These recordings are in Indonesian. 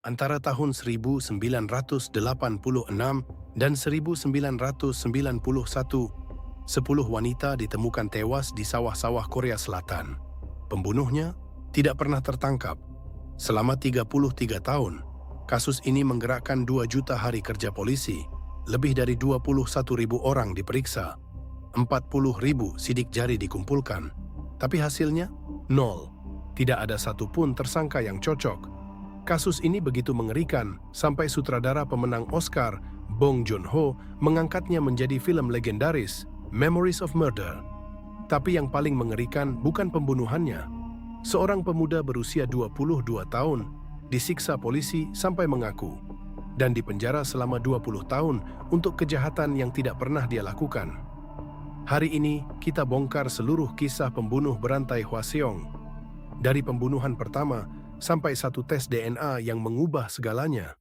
Antara tahun 1986 dan 1991, 10 wanita ditemukan tewas di sawah-sawah Korea Selatan. Pembunuhnya tidak pernah tertangkap. Selama 33 tahun, kasus ini menggerakkan 2 juta hari kerja polisi, lebih dari 21.000 orang diperiksa, 40.000 sidik jari dikumpulkan. Tapi hasilnya, nol. Tidak ada satupun tersangka yang cocok. Kasus ini begitu mengerikan sampai sutradara pemenang Oscar, Bong Joon-ho, mengangkatnya menjadi film legendaris, Memories of Murder. Tapi yang paling mengerikan bukan pembunuhannya. Seorang pemuda berusia 22 tahun disiksa polisi sampai mengaku dan dipenjara selama 20 tahun untuk kejahatan yang tidak pernah dia lakukan. Hari ini kita bongkar seluruh kisah pembunuh berantai Hwaseong. Dari pembunuhan pertama sampai satu tes DNA yang mengubah segalanya.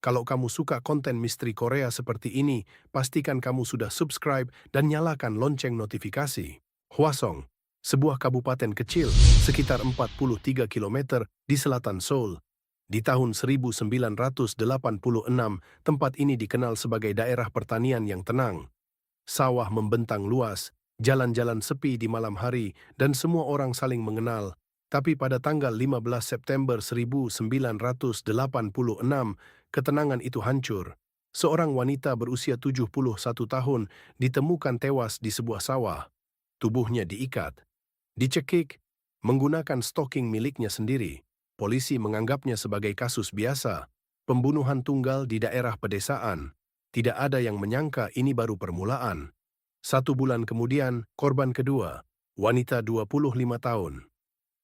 Kalau kamu suka konten misteri Korea seperti ini, pastikan kamu sudah subscribe dan nyalakan lonceng notifikasi. Hwasong, sebuah kabupaten kecil sekitar 43 km di selatan Seoul. Di tahun 1986, tempat ini dikenal sebagai daerah pertanian yang tenang. Sawah membentang luas, jalan-jalan sepi di malam hari, dan semua orang saling mengenal. Tapi pada tanggal 15 September 1986, ketenangan itu hancur. Seorang wanita berusia 71 tahun ditemukan tewas di sebuah sawah. Tubuhnya diikat, dicekik, menggunakan stocking miliknya sendiri. Polisi menganggapnya sebagai kasus biasa, pembunuhan tunggal di daerah pedesaan. Tidak ada yang menyangka ini baru permulaan. 1 bulan kemudian, korban kedua, wanita 25 tahun.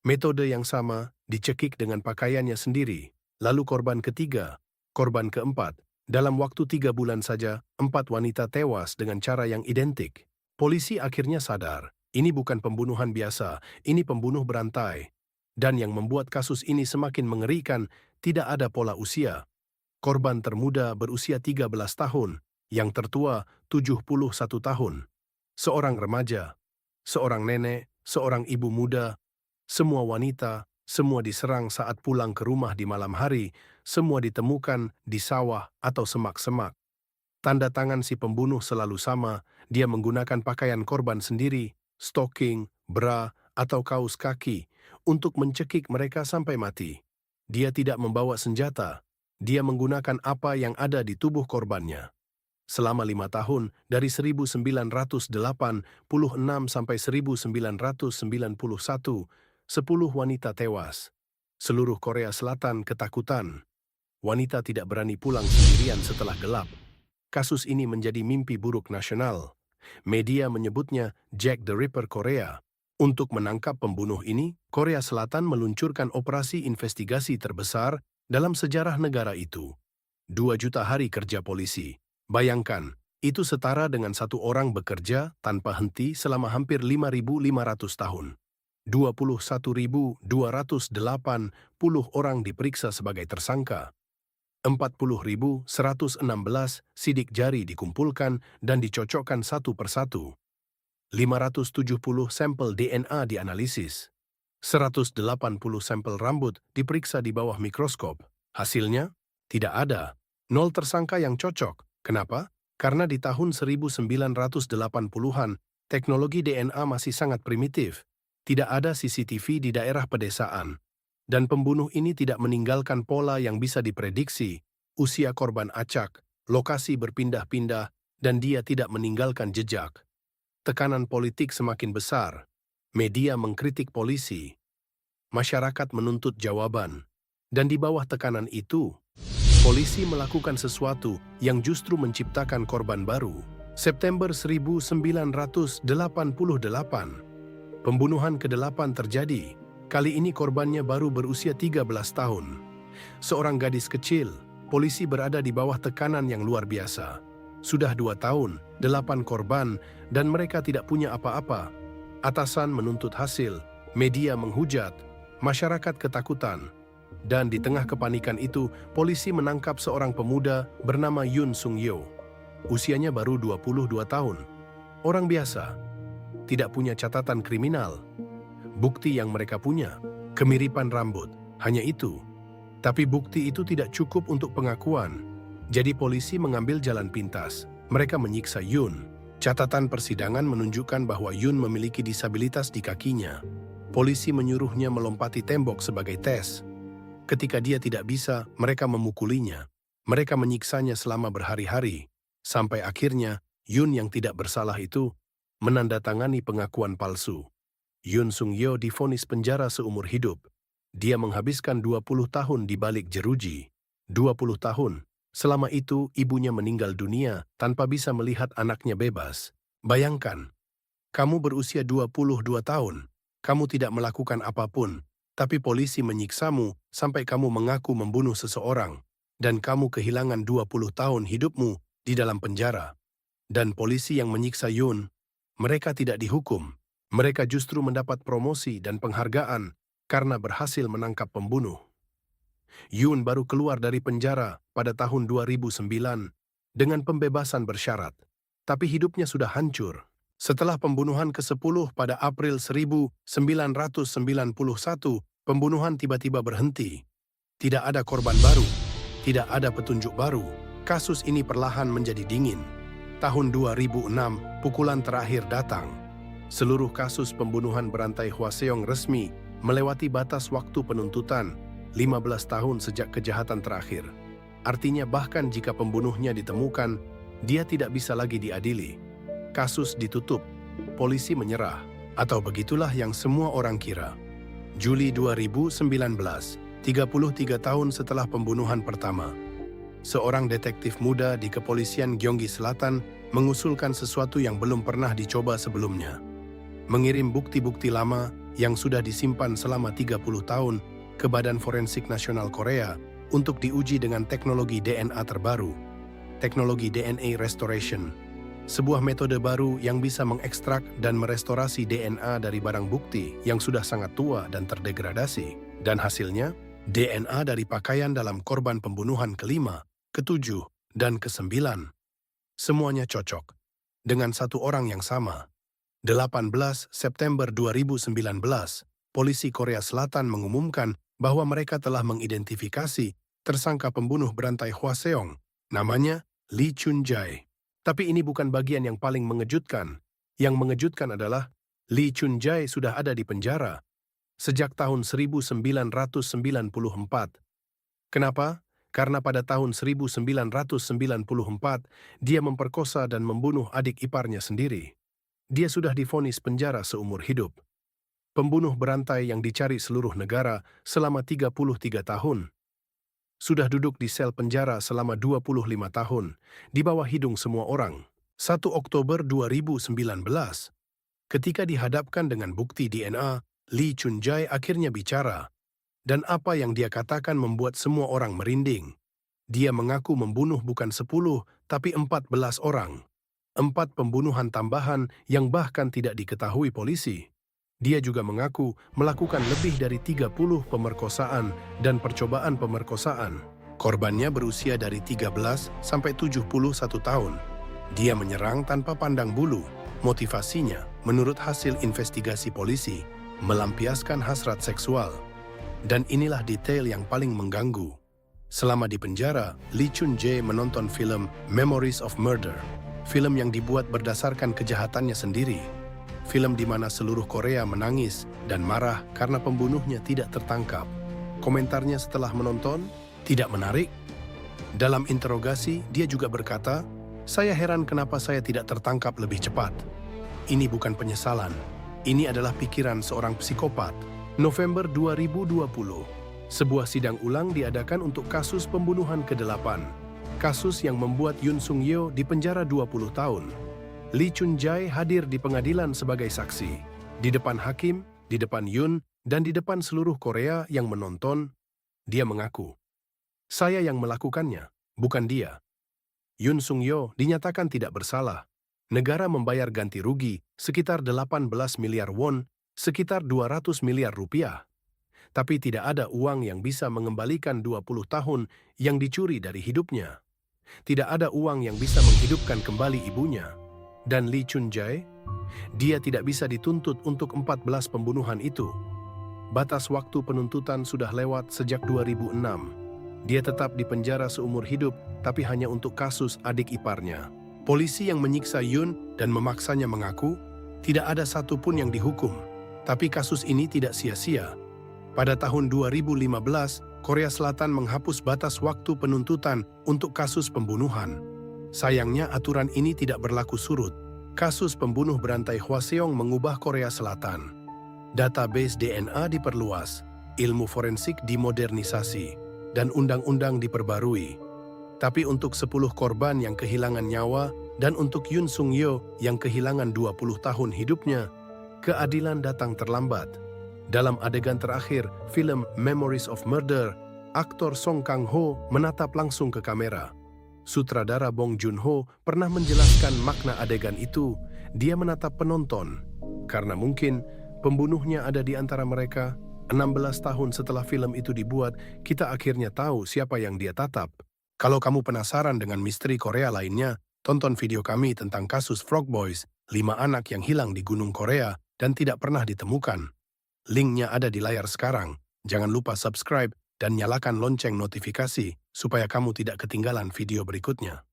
Metode yang sama, dicekik dengan pakaiannya sendiri. Lalu korban ketiga, korban keempat. Dalam waktu 3 bulan saja, 4 wanita tewas dengan cara yang identik. Polisi akhirnya sadar, ini bukan pembunuhan biasa, ini pembunuh berantai. Dan yang membuat kasus ini semakin mengerikan, tidak ada pola usia. Korban termuda berusia 13 tahun, yang tertua 71 tahun. Seorang remaja, seorang nenek, seorang ibu muda, semua wanita, semua diserang saat pulang ke rumah di malam hari, semua ditemukan di sawah atau semak-semak. Tanda tangan si pembunuh selalu sama, dia menggunakan pakaian korban sendiri, stocking, bra, atau kaus kaki, untuk mencekik mereka sampai mati. Dia tidak membawa senjata, dia menggunakan apa yang ada di tubuh korbannya. Selama 5 tahun, dari 1986 sampai 1991, 10 wanita tewas. Seluruh Korea Selatan ketakutan. Wanita tidak berani pulang sendirian setelah gelap. Kasus ini menjadi mimpi buruk nasional. Media menyebutnya Jack the Ripper Korea. Untuk menangkap pembunuh ini, Korea Selatan meluncurkan operasi investigasi terbesar dalam sejarah negara itu. 2 juta hari kerja polisi. Bayangkan, itu setara dengan 1 orang bekerja tanpa henti selama hampir 5.500 tahun. 21.280 orang diperiksa sebagai tersangka. 40.116 sidik jari dikumpulkan dan dicocokkan satu persatu. 570 sampel DNA dianalisis. 180 sampel rambut diperiksa di bawah mikroskop. Hasilnya, tidak ada. 0 tersangka yang cocok. Kenapa? Karena di tahun 1980-an, teknologi DNA masih sangat primitif. Tidak ada CCTV di daerah pedesaan. Dan pembunuh ini tidak meninggalkan pola yang bisa diprediksi. Usia korban acak, lokasi berpindah-pindah, dan dia tidak meninggalkan jejak. Tekanan politik semakin besar. Media mengkritik polisi. Masyarakat menuntut jawaban. Dan di bawah tekanan itu, polisi melakukan sesuatu yang justru menciptakan korban baru. September 1988. Pembunuhan ke-8 terjadi. Kali ini korbannya baru berusia 13 tahun. Seorang gadis kecil, polisi berada di bawah tekanan yang luar biasa. Sudah 2 tahun, 8 korban, dan mereka tidak punya apa-apa. Atasan menuntut hasil, media menghujat, masyarakat ketakutan. Dan di tengah kepanikan itu, polisi menangkap seorang pemuda bernama Yoon Sung Yeol. Usianya baru 22 tahun. Orang biasa, tidak punya catatan kriminal. Bukti yang mereka punya, kemiripan rambut, hanya itu. Tapi bukti itu tidak cukup untuk pengakuan. Jadi polisi mengambil jalan pintas. Mereka menyiksa Yun. Catatan persidangan menunjukkan bahwa Yun memiliki disabilitas di kakinya. Polisi menyuruhnya melompati tembok sebagai tes. Ketika dia tidak bisa, mereka memukulinya. Mereka menyiksanya selama berhari-hari. Sampai akhirnya, Yun yang tidak bersalah itu menandatangani pengakuan palsu. Yoon Sung-yeol divonis penjara seumur hidup. Dia menghabiskan 20 tahun di balik jeruji. 20 tahun. Selama itu, ibunya meninggal dunia tanpa bisa melihat anaknya bebas. Bayangkan, kamu berusia 22 tahun. Kamu tidak melakukan apapun, tapi polisi menyiksamu sampai kamu mengaku membunuh seseorang, dan kamu kehilangan 20 tahun hidupmu di dalam penjara. Dan polisi yang menyiksa Yoon, mereka tidak dihukum. Mereka justru mendapat promosi dan penghargaan karena berhasil menangkap pembunuh. Yoon baru keluar dari penjara pada tahun 2009 dengan pembebasan bersyarat, tapi hidupnya sudah hancur. Setelah pembunuhan ke-10 pada April 1991, pembunuhan tiba-tiba berhenti. Tidak ada korban baru, tidak ada petunjuk baru. Kasus ini perlahan menjadi dingin. Tahun 2006, pukulan terakhir datang. Seluruh kasus pembunuhan berantai Hwaseong resmi melewati batas waktu penuntutan 15 tahun sejak kejahatan terakhir. Artinya bahkan jika pembunuhnya ditemukan, dia tidak bisa lagi diadili. Kasus ditutup, polisi menyerah, atau begitulah yang semua orang kira. Juli 2019, 33 tahun setelah pembunuhan pertama, seorang detektif muda di kepolisian Gyeonggi Selatan mengusulkan sesuatu yang belum pernah dicoba sebelumnya. Mengirim bukti-bukti lama yang sudah disimpan selama 30 tahun ke Badan Forensik Nasional Korea untuk diuji dengan teknologi DNA terbaru, teknologi DNA Restoration, sebuah metode baru yang bisa mengekstrak dan merestorasi DNA dari barang bukti yang sudah sangat tua dan terdegradasi. Dan hasilnya, DNA dari pakaian dalam korban pembunuhan ke-5, ke-7, dan ke-9. Semuanya cocok, dengan satu orang yang sama. 18 September 2019, polisi Korea Selatan mengumumkan bahwa mereka telah mengidentifikasi tersangka pembunuh berantai Hwaseong, namanya Lee Chun-jae. Tapi ini bukan bagian yang paling mengejutkan. Yang mengejutkan adalah Lee Chun-jae sudah ada di penjara sejak tahun 1994. Kenapa? Karena pada tahun 1994, dia memperkosa dan membunuh adik iparnya sendiri. Dia sudah divonis penjara seumur hidup. Pembunuh berantai yang dicari seluruh negara selama 33 tahun. Sudah duduk di sel penjara selama 25 tahun, di bawah hidung semua orang. 1 Oktober 2019, ketika dihadapkan dengan bukti DNA, Lee Chun-jae akhirnya bicara. Dan apa yang dia katakan membuat semua orang merinding. Dia mengaku membunuh bukan 10, tapi 14 orang. 4 pembunuhan tambahan yang bahkan tidak diketahui polisi. Dia juga mengaku melakukan lebih dari 30 pemerkosaan dan percobaan pemerkosaan. Korbannya berusia dari 13 sampai 71 tahun. Dia menyerang tanpa pandang bulu. Motivasinya, menurut hasil investigasi polisi, melampiaskan hasrat seksual. Dan inilah detail yang paling mengganggu. Selama di penjara, Lee Chun-jae menonton film Memories of Murder, film yang dibuat berdasarkan kejahatannya sendiri. Film di mana seluruh Korea menangis dan marah karena pembunuhnya tidak tertangkap. Komentarnya setelah menonton, tidak menarik. Dalam interogasi, dia juga berkata, "Saya heran kenapa saya tidak tertangkap lebih cepat. Ini bukan penyesalan. Ini adalah pikiran seorang psikopat." November 2020, sebuah sidang ulang diadakan untuk kasus pembunuhan ke-8. Kasus yang membuat Yoon Sung-yeol dipenjara 20 tahun. Lee Chun-jae hadir di pengadilan sebagai saksi, di depan hakim, di depan Yoon, dan di depan seluruh Korea yang menonton. Dia mengaku, "Saya yang melakukannya, bukan dia." Yoon Sung-yeol dinyatakan tidak bersalah. Negara membayar ganti rugi sekitar 18 miliar won, sekitar 200 miliar rupiah. Tapi tidak ada uang yang bisa mengembalikan 20 tahun yang dicuri dari hidupnya. Tidak ada uang yang bisa menghidupkan kembali ibunya. Dan Lee Chun-jae, dia tidak bisa dituntut untuk 14 pembunuhan itu. batas waktu penuntutan sudah lewat sejak 2006. Dia tetap di penjara seumur hidup, tapi hanya untuk kasus adik iparnya. Polisi yang menyiksa Yun dan memaksanya mengaku, tidak ada satupun yang dihukum. Tapi kasus ini tidak sia-sia. Pada tahun 2015, Korea Selatan menghapus batas waktu penuntutan untuk kasus pembunuhan. Sayangnya aturan ini tidak berlaku surut. Kasus pembunuh berantai Hwaseong mengubah Korea Selatan. Database DNA diperluas, ilmu forensik dimodernisasi, dan undang-undang diperbarui. Tapi untuk 10 korban yang kehilangan nyawa dan untuk Yoon Sung-yeol yang kehilangan 20 tahun hidupnya, keadilan datang terlambat. Dalam adegan terakhir film Memories of Murder, aktor Song Kang-ho menatap langsung ke kamera. Sutradara Bong Joon-ho pernah menjelaskan makna adegan itu. Dia menatap penonton, karena mungkin pembunuhnya ada di antara mereka. 16 tahun setelah film itu dibuat, kita akhirnya tahu siapa yang dia tatap. Kalau kamu penasaran dengan misteri Korea lainnya, tonton video kami tentang kasus Frog Boys, 5 anak yang hilang di Gunung Korea dan tidak pernah ditemukan. Linknya ada di layar sekarang. Jangan lupa subscribe dan nyalakan lonceng notifikasi supaya kamu tidak ketinggalan video berikutnya.